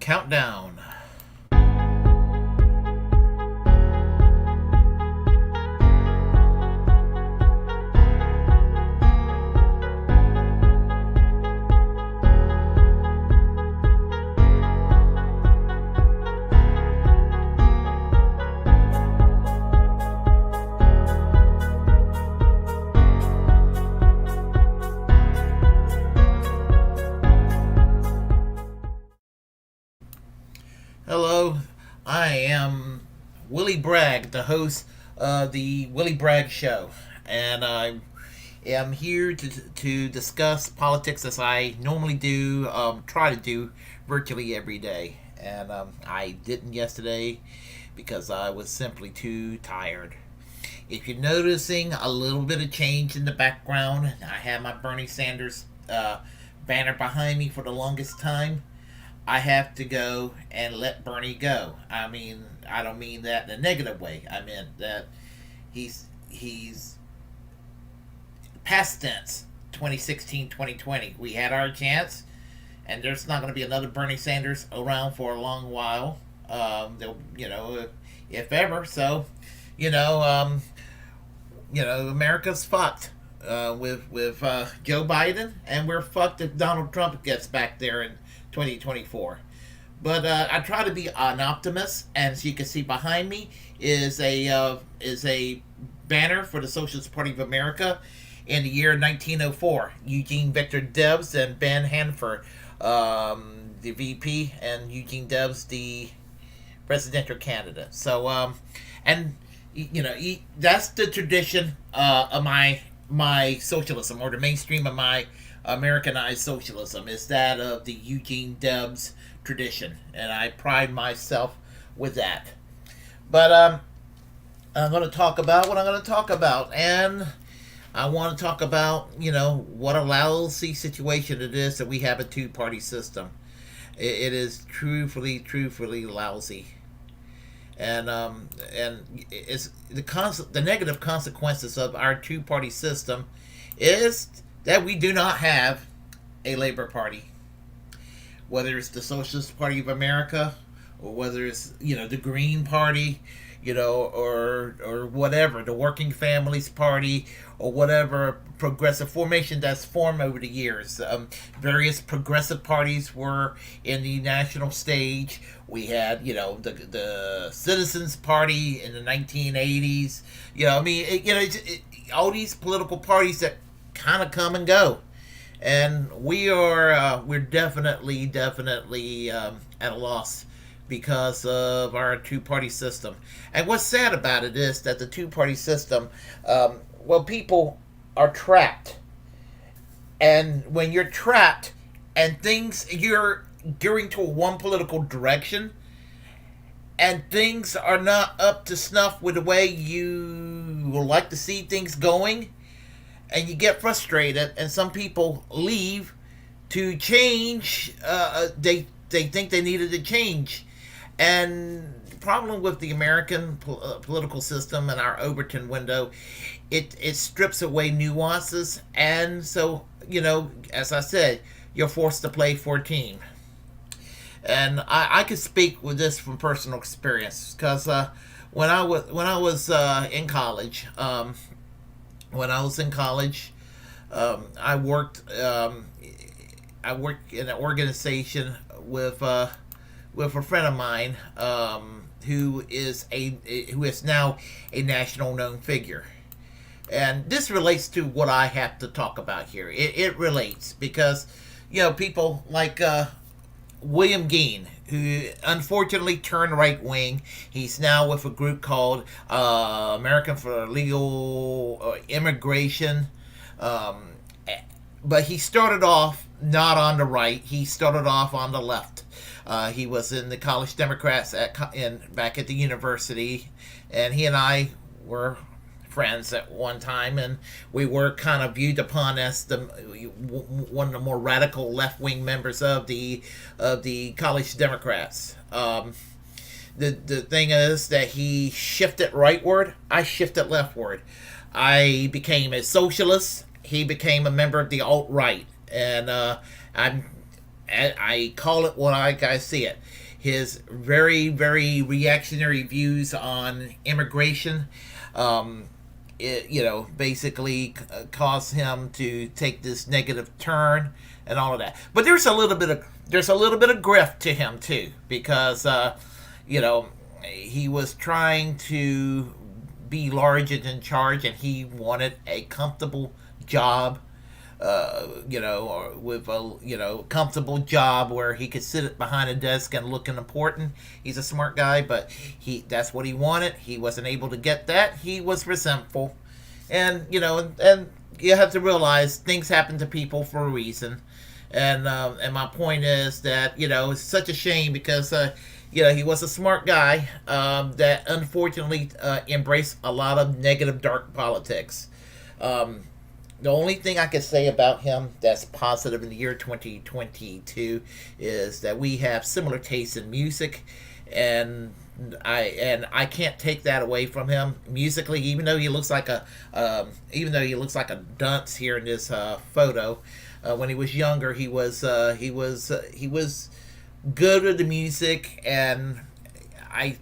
Countdown. Hello, I am Willie Bragg, the host of the Willie Bragg Show, and I am here to discuss politics as I normally do, try to do virtually every day. And I didn't yesterday because I was simply too tired. If you're noticing a little bit of change in the background, I had my Bernie Sanders banner behind me for the longest time. I have to go and let Bernie go. I mean, I don't mean that in a negative way. I mean that he's past tense. 2016, 2020. We had our chance, and there's not going to be another Bernie Sanders around for a long while. If ever. So, you know, America's fucked with Joe Biden, and we're fucked if Donald Trump gets back there in 2024. But I try to be an optimist, and as you can see behind me is a banner for the Socialist Party of America in the year 1904. Eugene Victor Debs and Ben Hanford, the VP, and Eugene Debs, the presidential candidate. So, and that's the tradition of my socialism, or the mainstream of my Americanized socialism, is that of the Eugene Debs tradition, and I pride myself with that. But I'm going to talk about what I'm going to talk about, and I want to talk about what a lousy situation it is that we have a two-party system. It is truthfully lousy. And it's the negative consequences of our two-party system is that we do not have a Labor Party, whether it's the Socialist Party of America, or whether it's the Green Party, or whatever, the Working Families Party, or whatever progressive formation that's formed over the years. Various progressive parties were in the national stage. We had, the Citizens Party in the 1980s. All these political parties that kind of come and go, and we're definitely at a loss because of our two-party system. And what's sad about it is that the two-party system, people are trapped. And when you're trapped and you're gearing to one political direction, and things are not up to snuff with the way you would like to see things going, and you get frustrated, and some people leave to change. They think they needed to change. And the problem with the American political system and our Overton window, it strips away nuances, and so as I said, you're forced to play for a team. And I could speak with this from personal experience, because when I was in college. I worked in an organization with a friend of mine, who is now a national known figure. And this relates to what I have to talk about here. It relates because people like William Geen, who unfortunately turned right wing. He's now with a group called American for Legal Immigration. But he started off not on the right. He started off on the left. He was in the College Democrats back at the university, and he and I were friends at one time, and we were kind of viewed upon as one of the more radical left-wing members of the College Democrats. The thing is that he shifted rightward, I shifted leftward. I became a socialist, he became a member of the alt-right, and I'm I call it what I see it. His very, very reactionary views on immigration, basically caused him to take this negative turn and all of that. But there's a little bit of grift to him too, because he was trying to be large and in charge, and he wanted a comfortable job, or with a comfortable job where he could sit behind a desk and looking important. He's a smart guy, but that's what he wanted. He wasn't able to get that. He was resentful, and you have to realize things happen to people for a reason. And my point is that it's such a shame because he was a smart guy that unfortunately embraced a lot of negative, dark politics. The only thing I can say about him that's positive in the year 2022 is that we have similar tastes in music, and I can't take that away from him musically. Even though he looks like a dunce here in this photo, when he was younger, he was good with the music, and I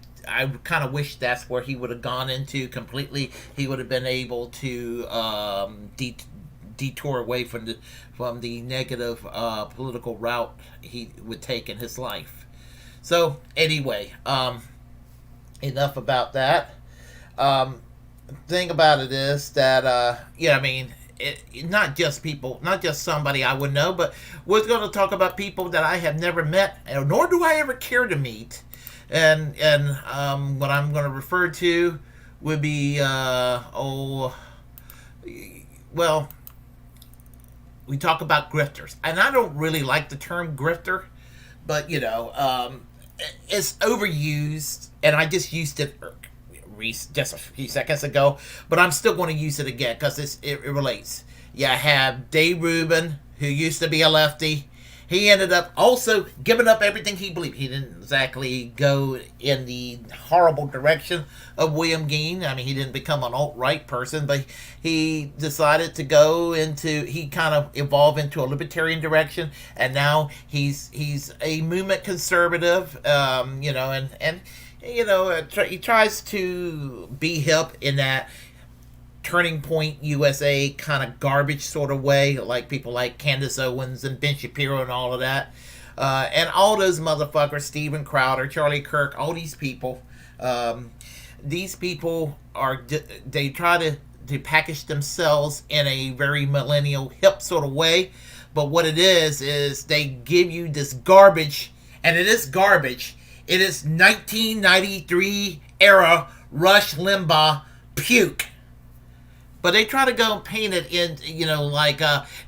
kind of wish that's where he would have gone into completely. He would have been able to detour away from the negative political route he would take in his life. So anyway, enough about that. Thing about it is that not just people, not just somebody I would know, but we're going to talk about people that I have never met, nor do I ever care to meet. And what I'm going to refer to would be we talk about grifters, and I don't really like the term grifter, but it's overused, and I just used it just a few seconds ago, but I'm still going to use it again because it relates. You have Dave Rubin, who used to be a lefty. He ended up also giving up everything he believed. He didn't exactly go in the horrible direction of William Geen. I mean, he didn't become an alt-right person, but he decided to he kind of evolved into a libertarian direction, and now he's a movement conservative, he tries to be hip in that Turning Point USA kind of garbage sort of way, like people like Candace Owens and Ben Shapiro and all of that. And all those motherfuckers, Steven Crowder, Charlie Kirk, all these people. These people they try to package themselves in a very millennial hip sort of way. But what it is they give you this garbage, and it is garbage. It is 1993 era Rush Limbaugh puke. But they try to go and paint it in, like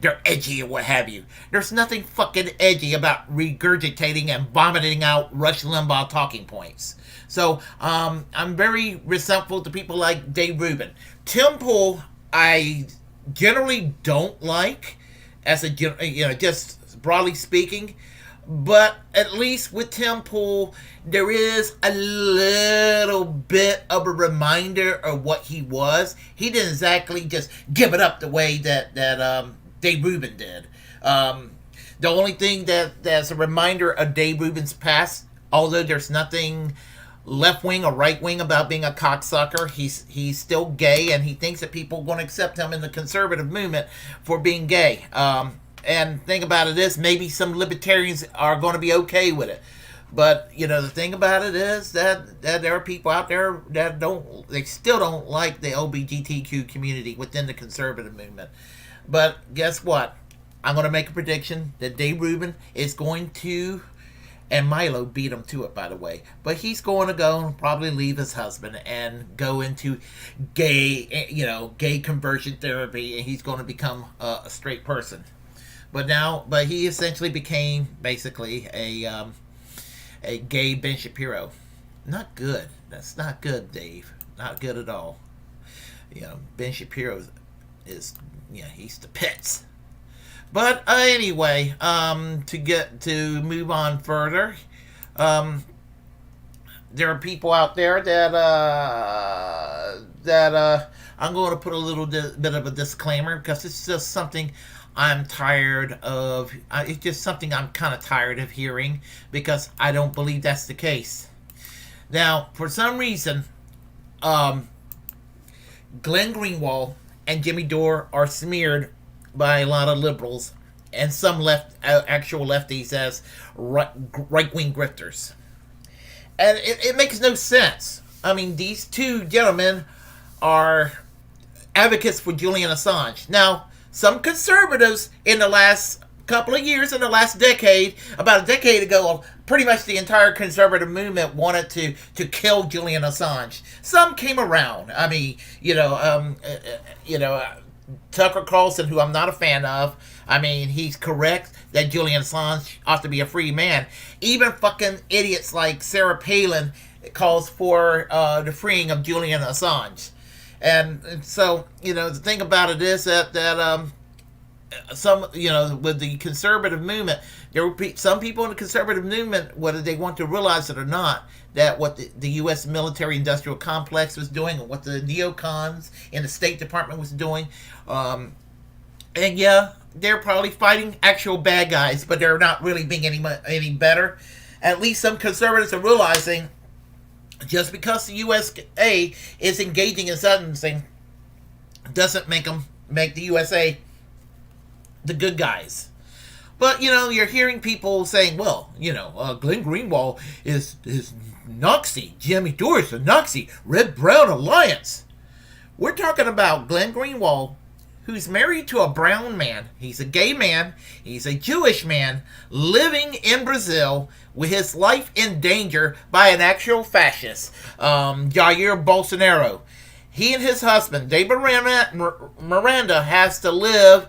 they're edgy or what have you. There's nothing fucking edgy about regurgitating and vomiting out Rush Limbaugh talking points. So I'm very resentful to people like Dave Rubin. Tim Pool, I generally don't like, as just broadly speaking. But at least with Tim Pool, there is a little bit of a reminder of what he was. He didn't exactly just give it up the way that Dave Rubin did. The only thing that's a reminder of Dave Rubin's past, although there's nothing left-wing or right-wing about being a cocksucker, he's still gay, and he thinks that people are going to accept him in the conservative movement for being gay. And thing about it is, maybe some libertarians are going to be okay with it. But, the thing about it is that there are people out there that still don't like the LGBTQ community within the conservative movement. But guess what? I'm going to make a prediction that Dave Rubin is going to, and Milo beat him to it, by the way, but he's going to go and probably leave his husband and go into gay conversion therapy, and he's going to become a straight person. But he essentially became basically a gay Ben Shapiro. Not good. That's not good, Dave. Not good at all. Ben Shapiro is he's the pits. But anyway, to move on further, there are people out there that I'm going to put a little bit of a disclaimer, because it's just something I'm tired of. It's just something I'm kind of tired of hearing because I don't believe that's the case. Now, for some reason, um, Glenn Greenwald and Jimmy Dore are smeared by a lot of liberals and some actual lefties as right wing grifters, and it makes no sense. I mean, these two gentlemen are advocates for Julian Assange. Now, some conservatives in the last couple of years, in the last decade, about a decade ago, pretty much the entire conservative movement wanted to kill Julian Assange. Some came around. I mean, Tucker Carlson, who I'm not a fan of. I mean, he's correct that Julian Assange ought to be a free man. Even fucking idiots like Sarah Palin calls for the freeing of Julian Assange. And so, the thing about it is that some, with the conservative movement, there will be some people in the conservative movement, whether they want to realize it or not, that what the U.S. military-industrial complex was doing and what the neocons in the State Department was doing, and yeah, they're probably fighting actual bad guys, but they're not really being any better. At least some conservatives are realizing just because the USA is engaging in sentencing doesn't make the USA the good guys. But, you're hearing people saying, well, Glenn Greenwald is Nazi. Jimmy Dore is a Nazi. Red-Brown Alliance. We're talking about Glenn Greenwald, who's married to a brown man. He's a gay man. He's a Jewish man living in Brazil with his life in danger by an actual fascist, Jair Bolsonaro. He and his husband, David Miranda, has to live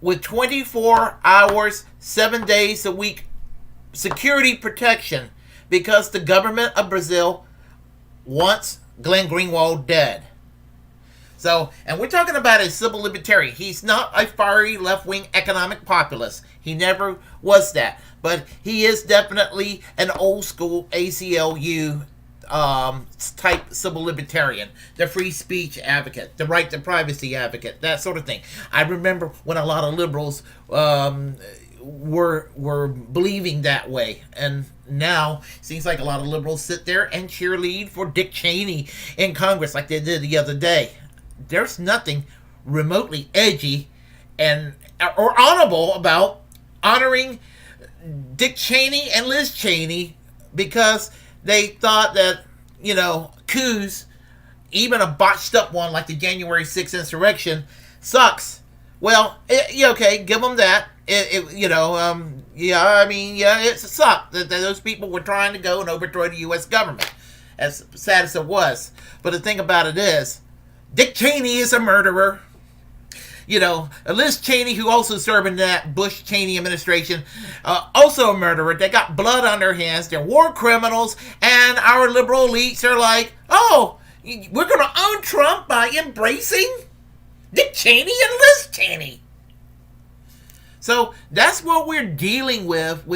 with 24 hours, 7 days a week security protection because the government of Brazil wants Glenn Greenwald dead. So, and we're talking about a civil libertarian. He's not a fiery left-wing economic populist. He never was that. But he is definitely an old-school ACLU type civil libertarian, the free speech advocate, the right to privacy advocate, that sort of thing. I remember when a lot of liberals were believing that way, and now it seems like a lot of liberals sit there and cheerlead for Dick Cheney in Congress like they did the other day. There's nothing remotely edgy or honorable about honoring Dick Cheney and Liz Cheney because they thought that, coups, even a botched up one like the January 6th insurrection, sucks. Well, okay, give them that. It sucked that those people were trying to go and overthrow the U.S. government, as sad as it was. But the thing about it is, Dick Cheney is a murderer. Liz Cheney, who also served in that Bush-Cheney administration, also a murderer. They got blood on their hands. They're war criminals. And our liberal elites are like, oh, we're going to own Trump by embracing Dick Cheney and Liz Cheney. So that's what we're dealing with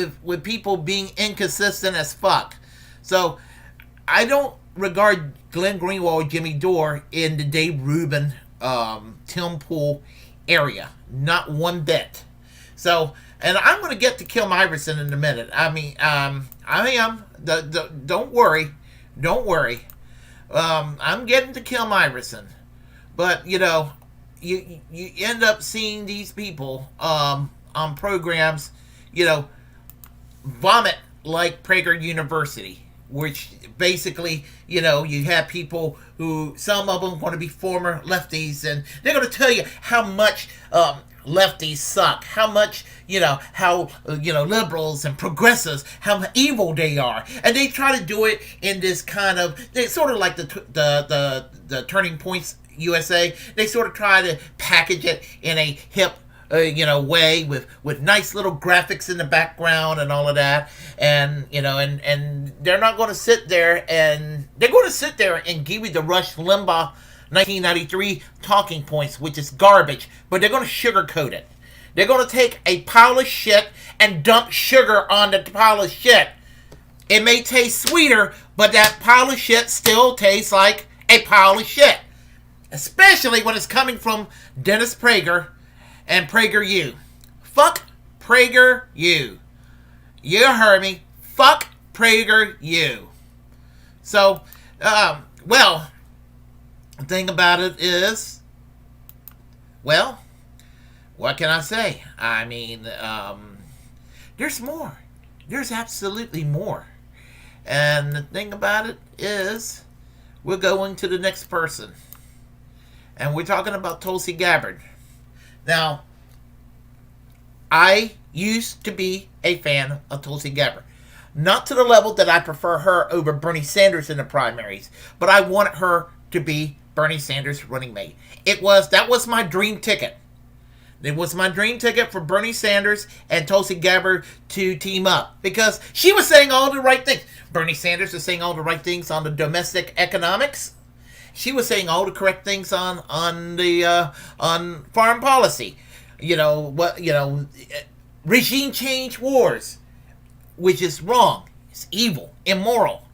people being inconsistent as fuck. So I don't regard Glenn Greenwald, Jimmy Dore in the Dave Rubin, Tim Pool area. Not one bit. So, and I'm going to get to Kim Iversen in a minute. I mean, I am. Don't worry. Don't worry. I'm getting to Kim Iversen. But, you end up seeing these people on programs, vomit like Prager University, which basically, you have people who, some of them want to be former lefties, and they're going to tell you how much lefties suck, how much, liberals and progressives, how evil they are. And they try to do it in this kind of, they sort of like the Turning Points USA, they sort of try to package it in a hip, way with nice little graphics in the background and all of that, and and they're not going to sit there and they're going to sit there and give you the Rush Limbaugh 1993 talking points, which is garbage, but they're going to sugarcoat it. They're going to take a pile of shit and dump sugar on the pile of shit. It may taste sweeter, but that pile of shit still tastes like a pile of shit, especially when it's coming from Dennis Prager and PragerU. Fuck PragerU. You heard me. Fuck PragerU. So, well, the thing about it is, well, what can I say? I mean, there's more. There's absolutely more. And the thing about it is, we're going to the next person. And we're talking about Tulsi Gabbard. Now, I used to be a fan of Tulsi Gabbard. Not to the level that I prefer her over Bernie Sanders in the primaries, but I wanted her to be Bernie Sanders' running mate. That was my dream ticket. It was my dream ticket for Bernie Sanders and Tulsi Gabbard to team up, because she was saying all the right things. Bernie Sanders was saying all the right things on the domestic economics. She was saying all the correct things on foreign policy. Regime change wars, which is wrong. It's evil, immoral.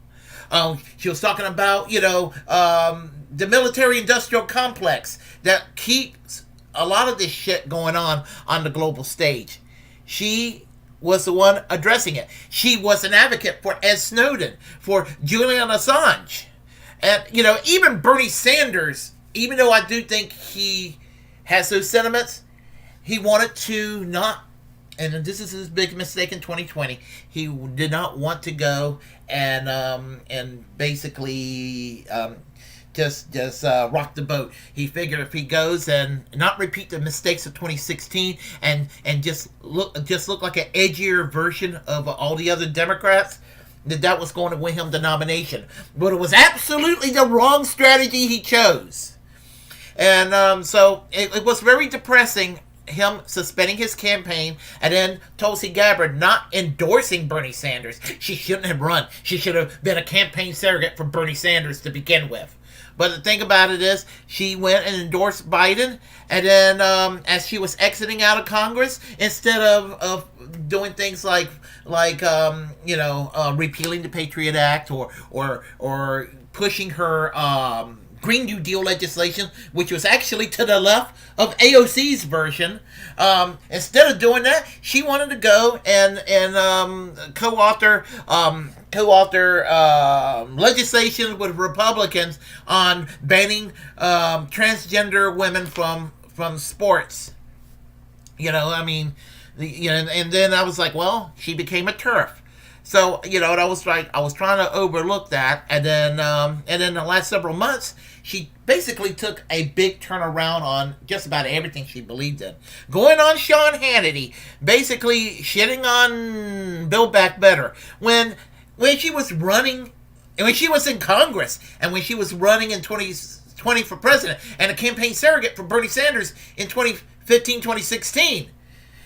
She was talking about the military-industrial complex that keeps a lot of this shit going on the global stage. She was the one addressing it. She was an advocate for Ed Snowden, for Julian Assange. And, even Bernie Sanders, even though I do think he has those sentiments, he wanted to not, and this is his big mistake in 2020, he did not want to go and basically just rock the boat. He figured if he goes and not repeat the mistakes of 2016 and just look like an edgier version of all the other Democrats, that was going to win him the nomination. But it was absolutely the wrong strategy he chose. And so it was very depressing, him suspending his campaign, and then Tulsi Gabbard not endorsing Bernie Sanders. She shouldn't have run. She should have been a campaign surrogate for Bernie Sanders to begin with. But the thing about it is, she went and endorsed Biden, and then as she was exiting out of Congress, instead of doing things like repealing the Patriot Act or pushing her Green New Deal legislation, which was actually to the left of AOC's version, instead of doing that, she wanted to go and co-author legislation with Republicans on banning transgender women from sports. And then I was like, well, she became a TERF. So, I was trying to overlook that, and then the last several months, she basically took a big turnaround on just about everything she believed in. Going on Sean Hannity, basically shitting on Build Back Better. When she was running, and when she was in Congress, and when she was running in 2020 for president, and a campaign surrogate for Bernie Sanders in 2015, 2016,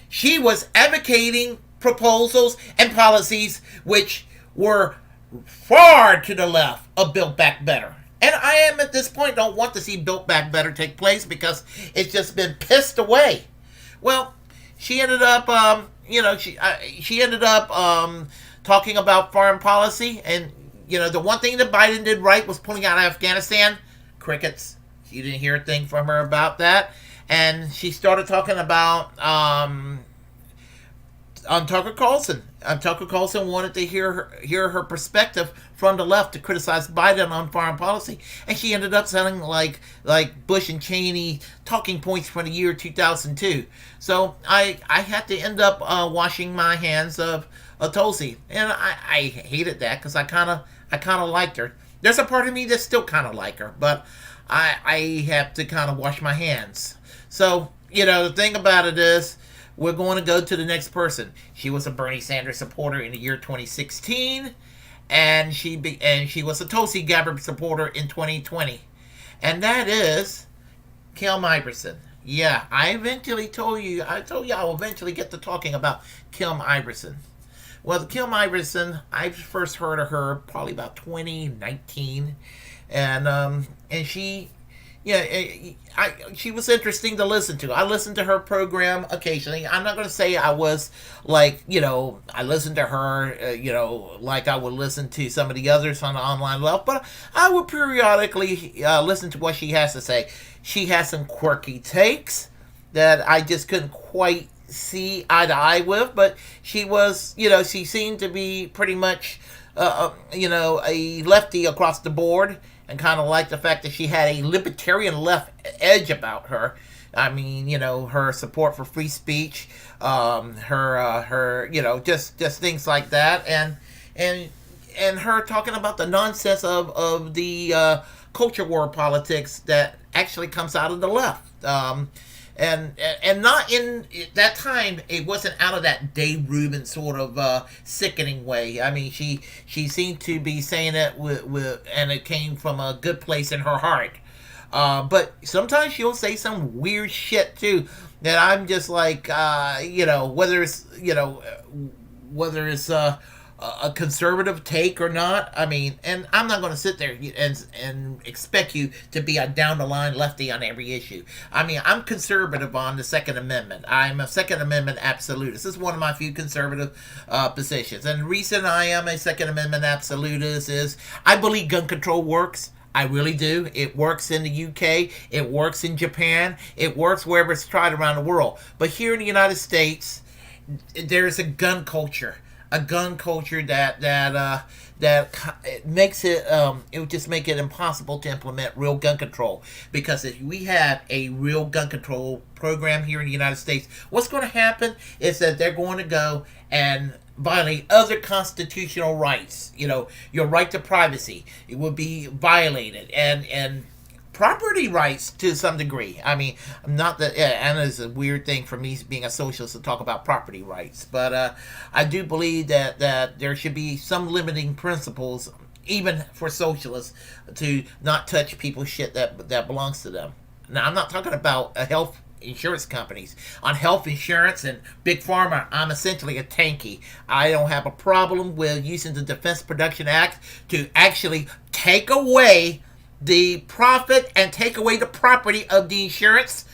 she was advocating proposals and policies which were far to the left of Build Back Better. And I am at this point don't want to see Build Back Better take place because it's just been pissed away. Well, she ended up, she ended up talking about foreign policy, and the one thing that Biden did right was pulling out of Afghanistan. Crickets. You didn't hear a thing from her about that. And she started talking about on Tucker Carlson. Tucker Carlson wanted to hear her perspective from the left to criticize Biden on foreign policy, and she ended up sounding like Bush and Cheney talking points from the year 2002. So I had to end up washing my hands of Tulsi, and I hated that because I kind of liked her. There's a part of me that still kind of like her, but I have to kind of wash my hands. So the thing about it is, we're going to go to the next person. She was a Bernie Sanders supporter in the year 2016, and she was a Tulsi Gabbard supporter in 2020, and that is Kim Iversen. Yeah, I told you I'll eventually get to talking about Kim Iversen. Well, Kim Iversen, I first heard of her probably about 2019, and she. Yeah, she was interesting to listen to. I listened to her program occasionally. I'm not going to say I was I listened to her, like I would listen to some of the others on the online level, but I would periodically listen to what she has to say. She has some quirky takes, that I just couldn't quite see eye to eye with, but she was, she seemed to be pretty much, a lefty across the board, and kind of like the fact that she had a libertarian left edge about her. I mean, her support for free speech, her, just things like that, and her talking about the nonsense of the culture war politics that actually comes out of the left. And not in that time, it wasn't out of that Dave Rubin sort of sickening way. I mean, she seemed to be saying it and it came from a good place in her heart. But sometimes she'll say some weird shit too that I'm just like, whether it's a conservative take or not. I mean, and I'm not going to sit there and expect you to be a down the line lefty on every issue. I mean, I'm conservative on the Second Amendment. I'm a Second Amendment absolutist. This is one of my few conservative positions. And the reason I am a Second Amendment absolutist is I believe gun control works. I really do. It works in the UK. It works in Japan. It works wherever it's tried around the world. But here in the United States, there's a gun culture. A gun culture that it makes it would just make it impossible to implement real gun control, because if we have a real gun control program here in the United States, what's going to happen is that they're going to go and violate other constitutional rights. Your right to privacy, it will be violated, and property rights to some degree. I mean, not that, and it's a weird thing for me being a socialist to talk about property rights, but I do believe that there should be some limiting principles, even for socialists, to not touch people's shit that belongs to them. Now, I'm not talking about health insurance companies. On health insurance and big pharma, I'm essentially a tanky. I don't have a problem with using the Defense Production Act to actually take away the profit and take away the property of the insurance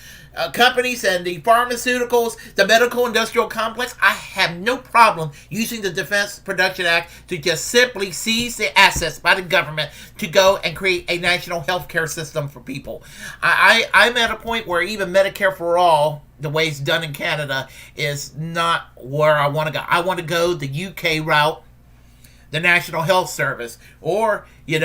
companies and the pharmaceuticals, the medical industrial complex. I have no problem using the Defense Production Act to just simply seize the assets by the government to go and create a national healthcare system for people. I'm at a point where even Medicare for All, the way it's done in Canada, is not where I want to go. I want to go the UK route, the National Health Service, or even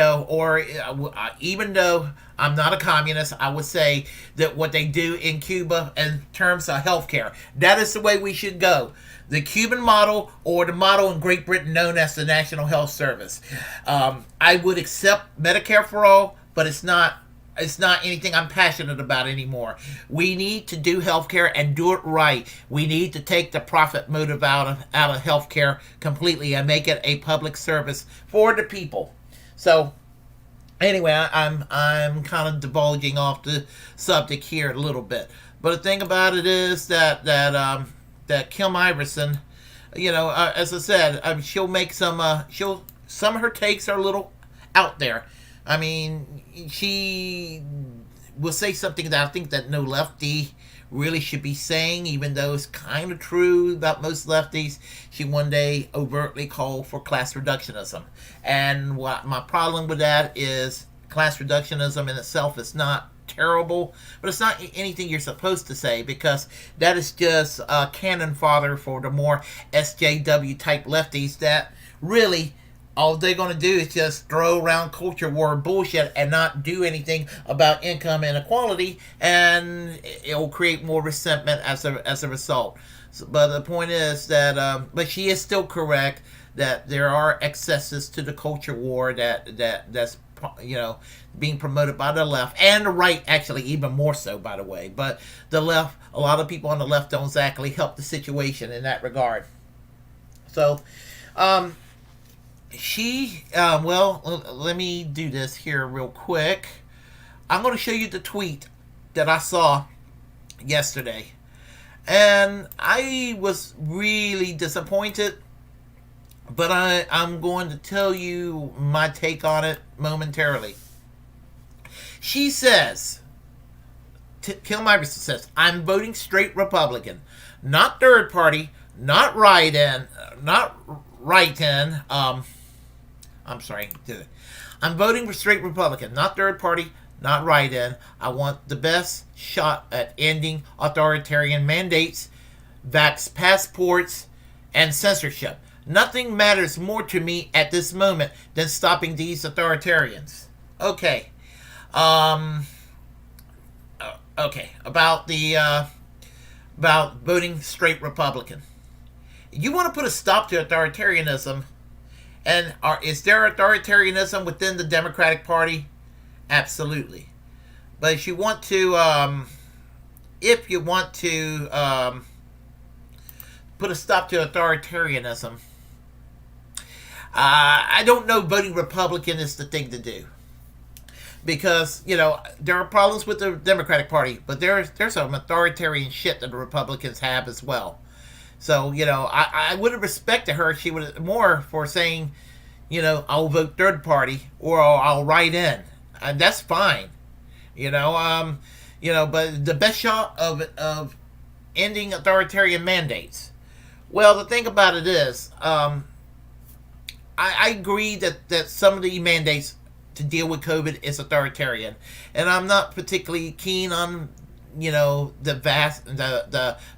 though I'm not a communist, I would say that what they do in Cuba in terms of healthcare, that is the way we should go. The Cuban model, or the model in Great Britain known as the National Health Service. I would accept Medicare for All, but it's not anything I'm passionate about anymore. We need to do healthcare and do it right. We need to take the profit motive out of healthcare completely and make it a public service for the people. So, anyway, I'm kind of divulging off the subject here a little bit. But the thing about it is that Kim Iversen, as I said, she'll make some of her takes are a little out there. I mean, she will say something that I think that no lefty really should be saying, even though it's kind of true about most lefties. She one day overtly called for class reductionism. And what my problem with that is, class reductionism in itself is not terrible, but it's not anything you're supposed to say, because that is just cannon fodder for the more SJW type lefties that really all they're going to do is just throw around culture war bullshit and not do anything about income inequality, and it will create more resentment as a result. So, but the point is that, but she is still correct that there are excesses to the culture war that's being promoted by the left and the right, actually even more so, by the way. But the left, a lot of people on the left don't exactly help the situation in that regard. So, let me do this here real quick. I'm going to show you the tweet that I saw yesterday. And I was really disappointed, but I'm going to tell you my take on it momentarily. She says, Kim Iversen says, I'm voting straight Republican, not third party, not right-in, I'm voting for straight Republican, not third party, not write-in. I want the best shot at ending authoritarian mandates, vax passports, and censorship. Nothing matters more to me at this moment than stopping these authoritarians. Okay. Okay. About voting straight Republican. You want to put a stop to authoritarianism, and is there authoritarianism within the Democratic Party? Absolutely. But if you want to put a stop to authoritarianism, I don't know. Voting Republican is the thing to do, because there are problems with the Democratic Party, but there's some authoritarian shit that the Republicans have as well. So I would have respected her if she would more for saying, I'll vote third party or I'll write in, and that's fine. But the best shot of ending authoritarian mandates. Well, the thing about it is, I agree that some of the mandates to deal with COVID is authoritarian, and I'm not particularly keen on the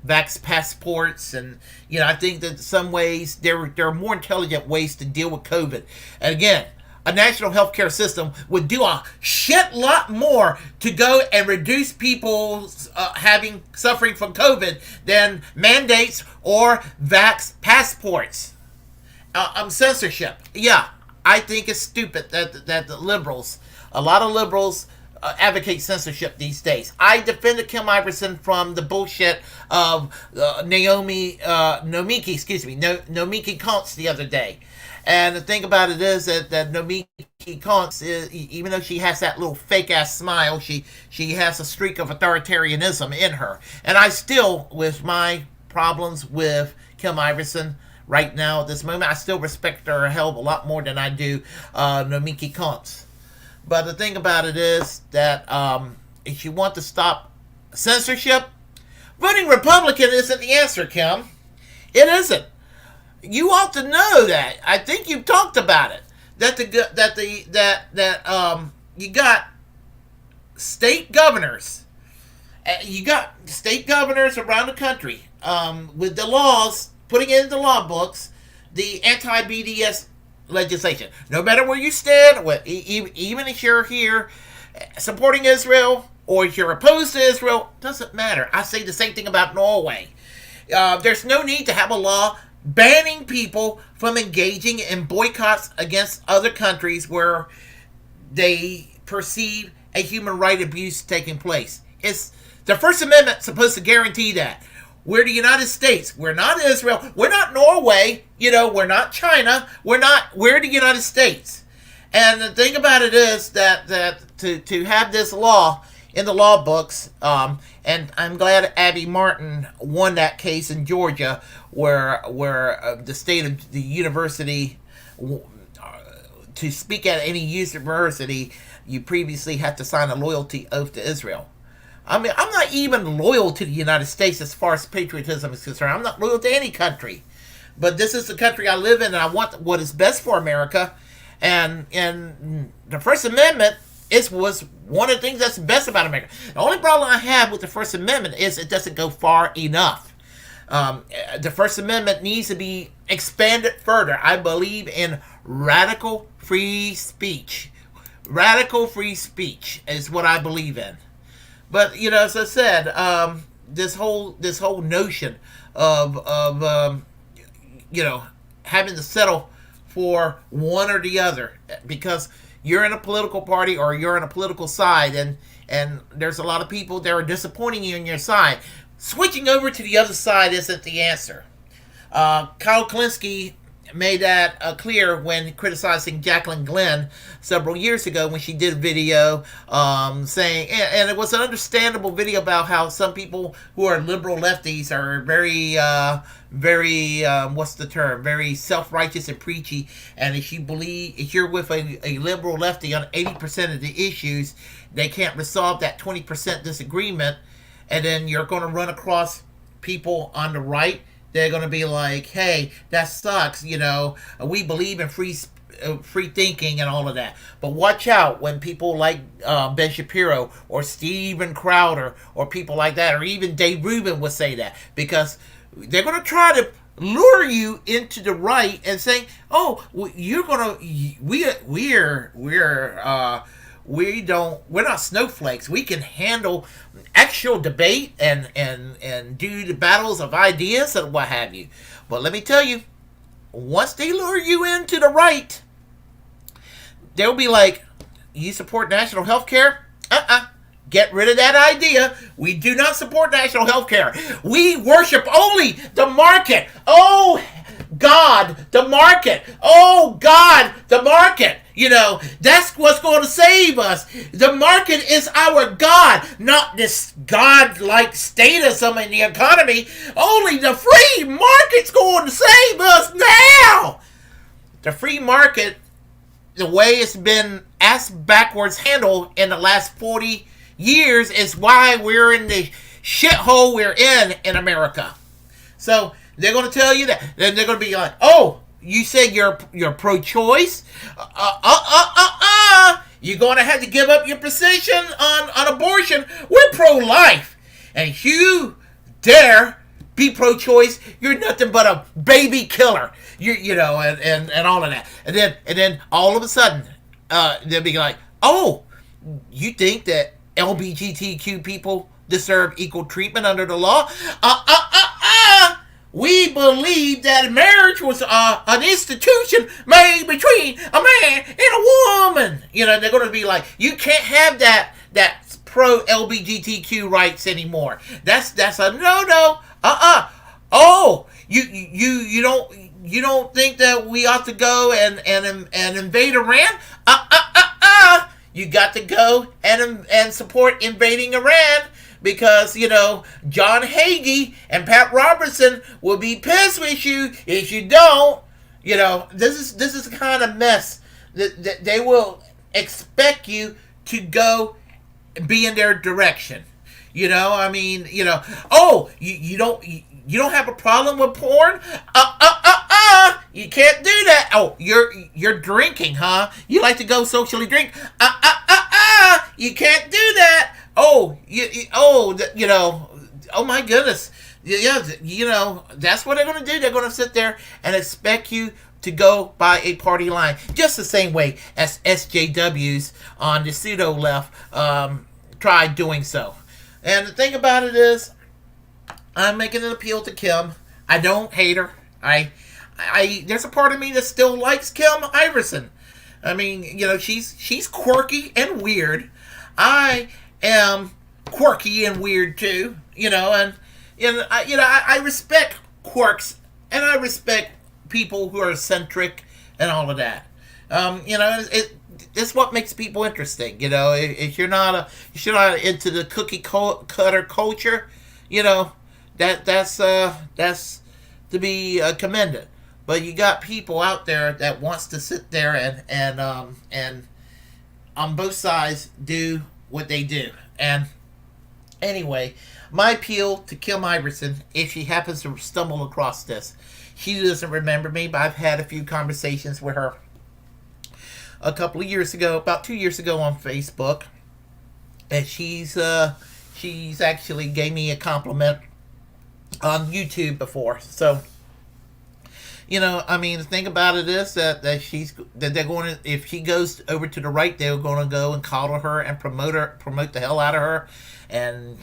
vax passports, and I think that in some ways there are more intelligent ways to deal with COVID. And again, a national healthcare system would do a shit lot more to go and reduce people suffering from COVID than mandates or vax passports. Censorship. Yeah, I think it's stupid that the liberals, a lot of liberals, advocate censorship these days. I defended Kim Iversen from the bullshit of Nomiki Contz the other day. And the thing about it is that Nomiki Contz, even though she has that little fake ass smile, she has a streak of authoritarianism in her. And I still, with my problems with Kim Iversen right now at this moment, I still respect her a hell of a lot more than I do Nomiki Contz. But the thing about it is that if you want to stop censorship, voting Republican isn't the answer, Kim. It isn't. You ought to know that. I think you've talked about it. You got state governors. You got state governors around the country with the laws, putting it into law books, the anti-BDS legislation. No matter where you stand, even if you're here supporting Israel or if you're opposed to Israel, doesn't matter. I say the same thing about Norway. There's no need to have a law banning people from engaging in boycotts against other countries where they perceive a human right abuse taking place. It's the First Amendment supposed to guarantee that. We're the United States. We're not Israel. We're not Norway. We're not China. We're the United States. And the thing about it is that to have this law in the law books, and I'm glad Abby Martin won that case in Georgia, where the state of the university, to speak at any university, you previously had to sign a loyalty oath to Israel. I mean, I'm not even loyal to the United States as far as patriotism is concerned. I'm not loyal to any country. But this is the country I live in, and I want what is best for America. And the First Amendment was one of the things that's best about America. The only problem I have with the First Amendment is it doesn't go far enough. The First Amendment needs to be expanded further. I believe in radical free speech. Radical free speech is what I believe in. But as I said, this whole notion of having to settle for one or the other because you're in a political party or you're on a political side, and there's a lot of people that are disappointing you on your side. Switching over to the other side isn't the answer. Kyle Kalinske made that clear when criticizing Jacqueline Glenn several years ago when she did a video saying, and it was an understandable video about how some people who are liberal lefties are very very self-righteous and preachy, and if you're with a liberal lefty on 80% of the issues, they can't resolve that 20% disagreement, and then you're going to run across people on the right. They're going to be like, hey, that sucks, we believe in free free thinking and all of that. But watch out when people like Ben Shapiro or Steven Crowder or people like that, or even Dave Rubin would say that, because they're going to try to lure you into the right and saying, "Oh, you're gonna we're not snowflakes. We can handle actual debate and do the battles of ideas and what have you." But let me tell you, once they lure you into the right, they'll be like, "You support national health care? Get rid of that idea. We do not support national health care. We worship only the market. Oh, God, the market. Oh, God, the market. You know, that's what's going to save us. The market is our God, not this God-like statism in the economy. Only the free market's going to save us now." The free market, the way it's been ass backwards handled in the last 40 years, is why we're in the shithole we're in America. So they're going to tell you that. Then they're going to be like, "Oh, you say you're pro-choice? You're going to have to give up your position on abortion. We're pro-life. And if you dare be pro-choice, you're nothing but a baby killer." You know, and all of that. And then all of a sudden, they'll be like, "Oh, you think that LGBTQ people deserve equal treatment under the law? We believe that marriage was an institution made between a man and a woman." You know, they're going to be like, "You can't have that pro LGBTQ rights anymore. That's a no. Oh, you don't think that we ought to go and invade Iran? You got to go and support invading Iran, because, you know, John Hagee and Pat Robertson will be pissed with you if you don't." You know, this is the kind of mess that they will expect you to go be in their direction. You know, I mean, you know, "Oh, you don't have a problem with porn? You can't do that. Oh, you're drinking, huh? You like to go socially drink? You can't do that. Oh, you know, oh my goodness." Yeah, you know, that's what they're going to do. They're going to sit there and expect you to go by a party line, just the same way as SJWs on the pseudo left tried doing so. And the thing about it is, I'm making an appeal to Kim. I don't hate her. There's a part of me that still likes Kim Iversen. I mean, you know, she's quirky and weird. I am quirky and weird too. You know, and I respect quirks, and I respect people who are eccentric and all of that. You know, it's what makes people interesting. You know, if you're not into the cookie cutter culture, you know, that's to be commended. But you got people out there that wants to sit there and on both sides do what they do. And anyway, my appeal to Kim Iversen, if she happens to stumble across this, she doesn't remember me, but I've had a few conversations with her a couple of years ago, about 2 years ago, on Facebook, and she's actually gave me a compliment on YouTube before. So, you know, I mean, the thing about it is that they're going to, if she goes over to the right, they're going to go and coddle her and promote the hell out of her, and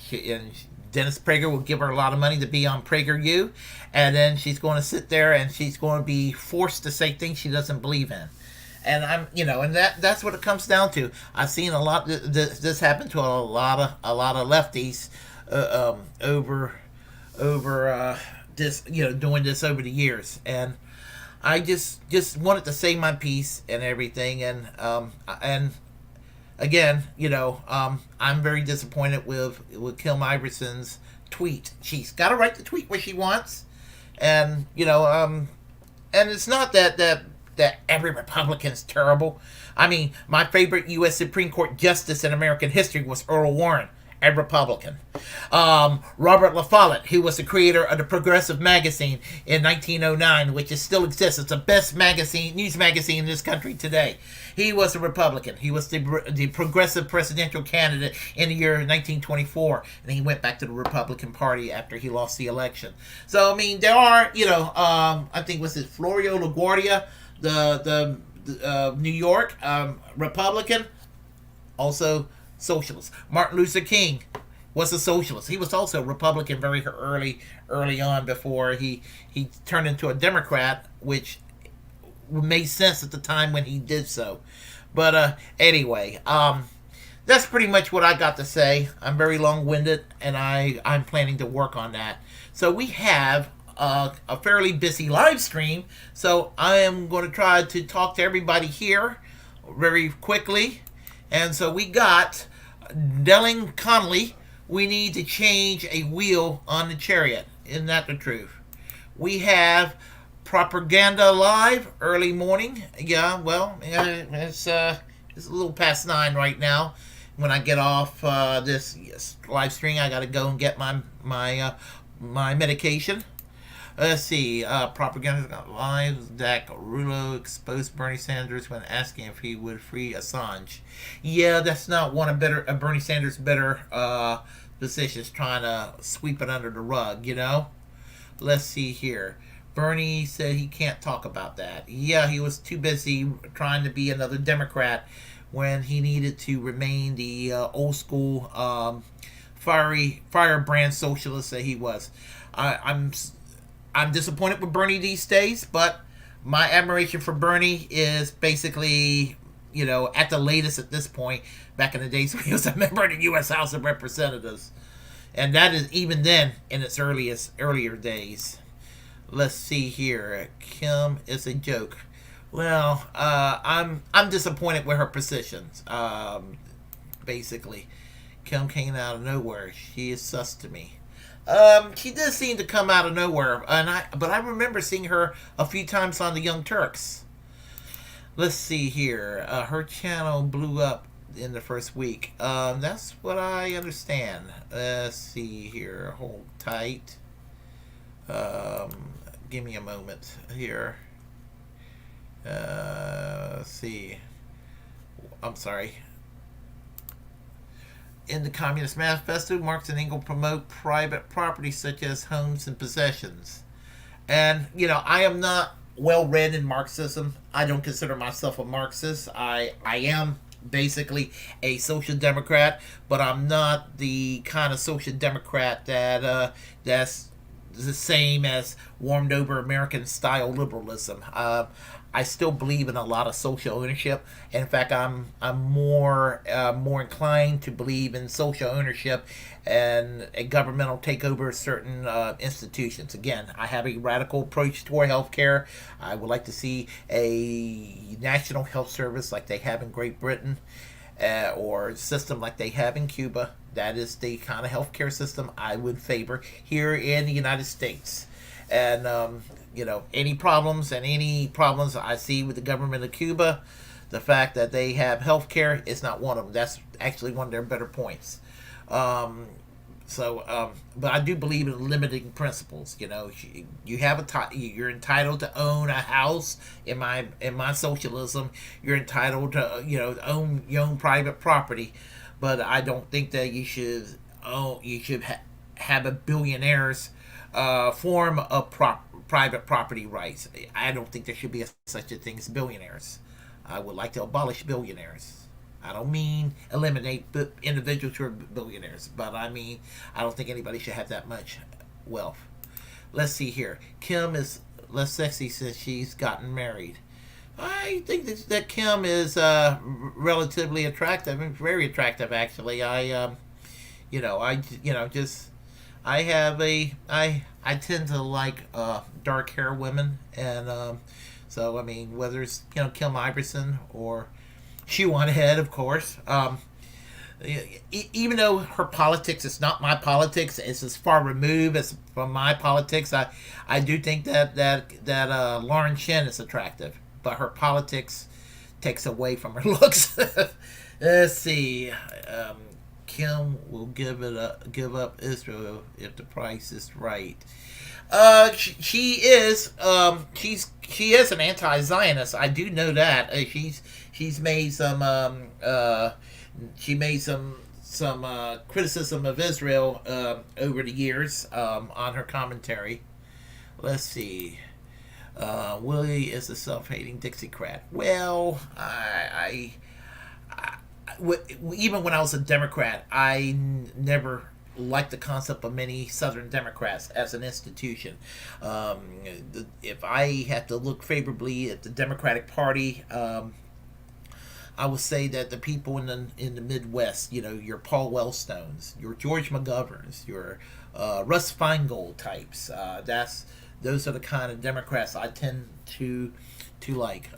Dennis Prager will give her a lot of money to be on PragerU, and then she's going to sit there and she's going to be forced to say things she doesn't believe in. And and that's what it comes down to. I've seen a lot. This happen to a lot of lefties over this, doing this over the years. And I just wanted to say my piece and everything. And again, I'm very disappointed with Kim Iversen's tweet. She's got a right to tweet what she wants, and and it's not that every Republican's terrible. I mean, my favorite U.S. Supreme Court justice in American history was Earl Warren. a Republican. Robert La Follette, who was the creator of the Progressive magazine in 1909, which is still exists. It's the best news magazine in this country today. He was a Republican. He was the progressive presidential candidate in the year 1924, and he went back to the Republican Party after he lost the election. So I mean, there are, I think was it Florio LaGuardia, the New York Republican, also socialist. Martin Luther King was a socialist. He was also a Republican very early on before he turned into a Democrat, which made sense at the time when he did so. But anyway, that's pretty much what I got to say. I'm very long-winded, and I'm planning to work on that. So we have a fairly busy live stream, so I am going to try to talk to everybody here very quickly. And so we got Delling Connolly. We need to change a wheel on the chariot. Isn't that the truth? We have Propaganda Live, early morning. Yeah, well, it's a little past 9 right now. When I get off this live stream, I got to go and get my medication. Let's see. Propaganda Live. Zach Rulo exposed Bernie Sanders when asking if he would free Assange. Yeah, that's not one of Bernie Sanders' better positions, trying to sweep it under the rug. Let's see here. Bernie said he can't talk about that. Yeah, he was too busy trying to be another Democrat when he needed to remain the old school firebrand socialist that he was. I'm disappointed with Bernie these days, but my admiration for Bernie is basically, at the latest at this point, back in the days when he was a member of the U.S. House of Representatives. And that is even then in its earlier days. Let's see here. Kim is a joke. Well, I'm disappointed with her positions. Basically, Kim came out of nowhere. She is sus to me. She does seem to come out of nowhere, but I remember seeing her a few times on the Young Turks. Let's see here. Her channel blew up in the first week. That's what I understand. Let's see here. Hold tight. Give me a moment here. Let's see. I'm sorry. In the Communist Manifesto, Marx and Engels promote private property such as homes and possessions. And, I am not well read in Marxism. I don't consider myself a Marxist. I am basically a social democrat, but I'm not the kind of social democrat that's the same as warmed over American style liberalism. I still believe in a lot of social ownership. In fact, I'm more inclined to believe in social ownership and a governmental takeover of certain institutions. Again, I have a radical approach toward healthcare. I would like to see a national health service like they have in Great Britain, or a system like they have in Cuba. That is the kind of healthcare system I would favor here in the United States. And any problems I see with the government of Cuba, the fact that they have health care is not one of them. That's actually one of their better points. But I do believe in limiting principles. You have you're entitled to own a house. In my socialism, you're entitled to own your own private property. But I don't think that you should have a billionaire's form of private property rights. I don't think there should be such a thing as billionaires. I would like to abolish billionaires. I don't mean eliminate individuals who are billionaires, but I mean I don't think anybody should have that much wealth. Let's see here. Kim is less sexy since she's gotten married. I think that Kim is relatively attractive, very attractive actually. I tend to like dark hair women, and so I mean whether it's Kim Iversen or Shoe on Head, of course. Even though her politics is not my politics, it's as far removed as from my politics. I do think that Lauren Shin is attractive, but her politics takes away from her looks. Let's see. Kim will give up Israel if the price is right. She is. She is an anti-Zionist. I do know that. She's made some. She made some criticism of Israel over the years on her commentary. Let's see. Willie is a self-hating Dixiecrat. Well, even when I was a Democrat, I never liked the concept of many Southern Democrats as an institution. If I had to look favorably at the Democratic Party, I would say that the people in the Midwest, your Paul Wellstones, your George McGoverns, your Russ Feingold types, those are the kind of Democrats I tend to like.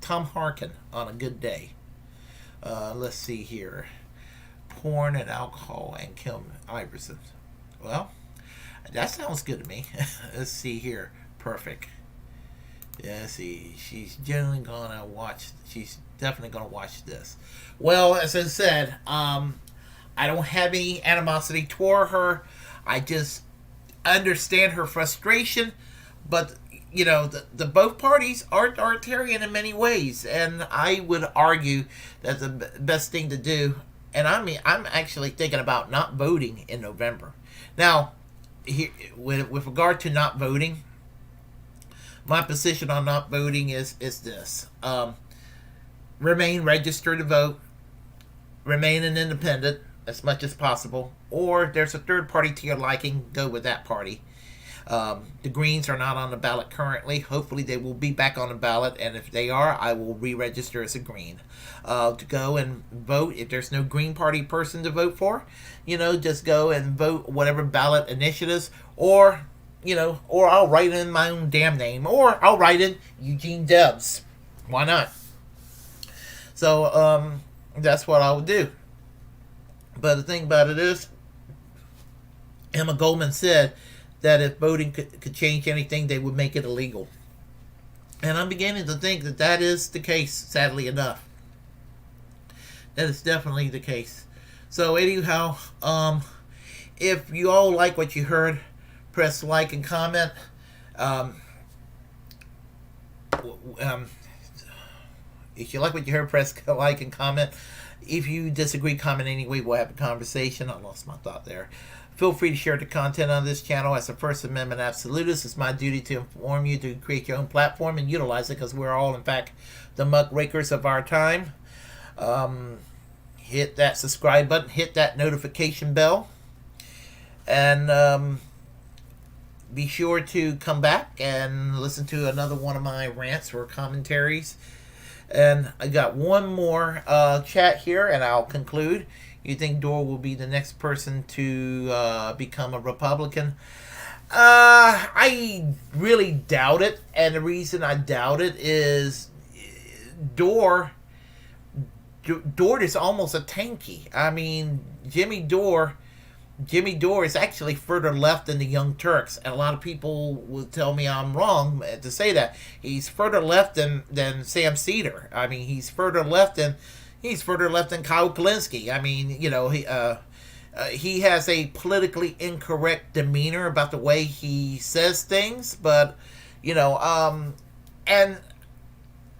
Tom Harkin on a good day. Let's see here. Porn and alcohol and Kim Iversen. Well, that sounds good to me. Let's see here. Perfect. Yeah, let's see. She's definitely gonna watch this. Well, as I said, I don't have any animosity toward her. I just understand her frustration, but the both parties are authoritarian in many ways, and I would argue that the best thing to do, and I'm actually thinking about not voting in November. Now, here, with regard to not voting, my position on not voting is this: remain registered to vote, remain an independent as much as possible, or if there's a third party to your liking, go with that party. The Greens are not on the ballot currently. Hopefully they will be back on the ballot, and if they are, I will re-register as a Green. To go and vote, if there's no Green Party person to vote for, just go and vote whatever ballot initiatives, or I'll write in my own damn name, or I'll write in Eugene Debs. Why not? So, that's what I would do. But the thing about it is, Emma Goldman said that if voting could change anything, they would make it illegal. And I'm beginning to think that is the case, sadly enough. That is definitely the case. So anyhow, if you all like what you heard, press like and comment. If you like what you heard, press like and comment. If you disagree, comment anyway. We'll have a conversation. I lost my thought there. Feel free to share the content on this channel. As a First Amendment absolutist, it's my duty to inform you to create your own platform and utilize it, because we're all, in fact, the muckrakers of our time. Hit that subscribe button. Hit that notification bell. And be sure to come back and listen to another one of my rants or commentaries. And I got one more chat here, and I'll conclude. You think Dora will be the next person to become a Republican? I really doubt it, and the reason I doubt it is Dora is almost a tanky. I mean, Jimmy Dore is actually further left than the Young Turks, and a lot of people will tell me I'm wrong to say that. He's further left than Sam Cedar. I mean, he's further left than Kyle Kalinske. I mean, he has a politically incorrect demeanor about the way he says things, but and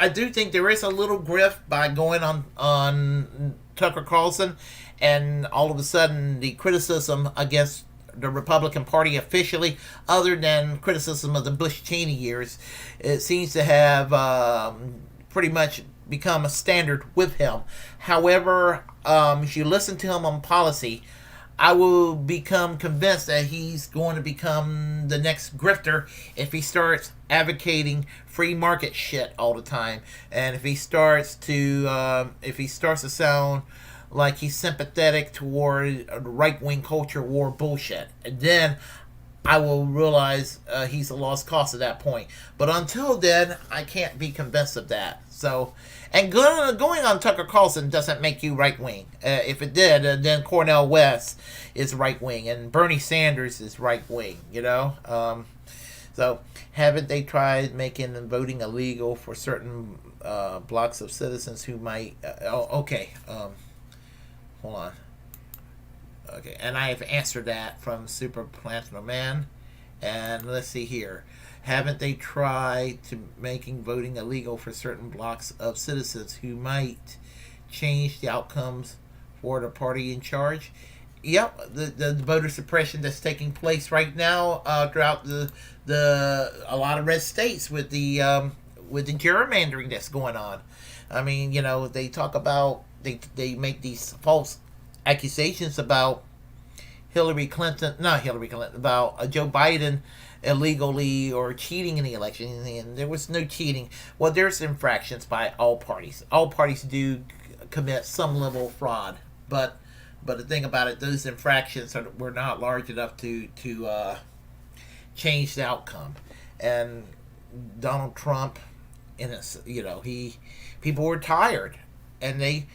I do think there is a little grift by going on Tucker Carlson, and all of a sudden the criticism against the Republican Party officially, other than criticism of the Bush-Cheney years, it seems to have pretty much become a standard with him. However, if you listen to him on policy, I will become convinced that he's going to become the next grifter if he starts advocating free market shit all the time, and if he starts to sound like he's sympathetic toward right-wing culture war bullshit. And then I will realize he's a lost cause at that point. But until then, I can't be convinced of that. So, and going on Tucker Carlson doesn't make you right-wing. If it did, then Cornel West is right-wing, and Bernie Sanders is right-wing, So, haven't they tried making voting illegal for certain blocks of citizens who might... hold on. Okay, and I have answered that from Super Platinum Man. And let's see here. Haven't they tried to making voting illegal for certain blocks of citizens who might change the outcomes for the party in charge? Yep, the voter suppression that's taking place right now throughout the a lot of red states with the gerrymandering that's going on. I mean, you know, they talk about they make these false accusations about Hillary Clinton, not Hillary Clinton, about Joe Biden illegally or cheating in the election, and there was no cheating. Well, there's infractions by all parties. All parties do commit some level of fraud, but the thing about it, those infractions were not large enough to change the outcome. And Donald Trump, in a, you know, he people were tired, and they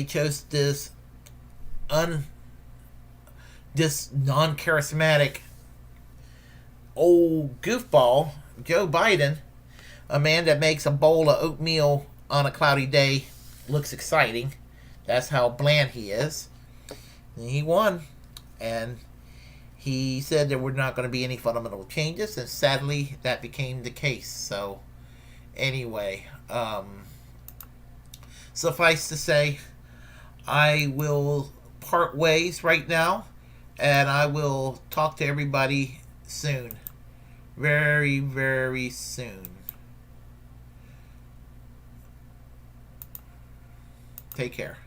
chose un this non charismatic old goofball, Joe Biden, a man that makes a bowl of oatmeal on a cloudy day looks exciting. That's how bland he is. And he won. And he said there were not going to be any fundamental changes, and sadly, that became the case. So, anyway, suffice to say, I will part ways right now, and I will talk to everybody soon. Very, very soon. Take care.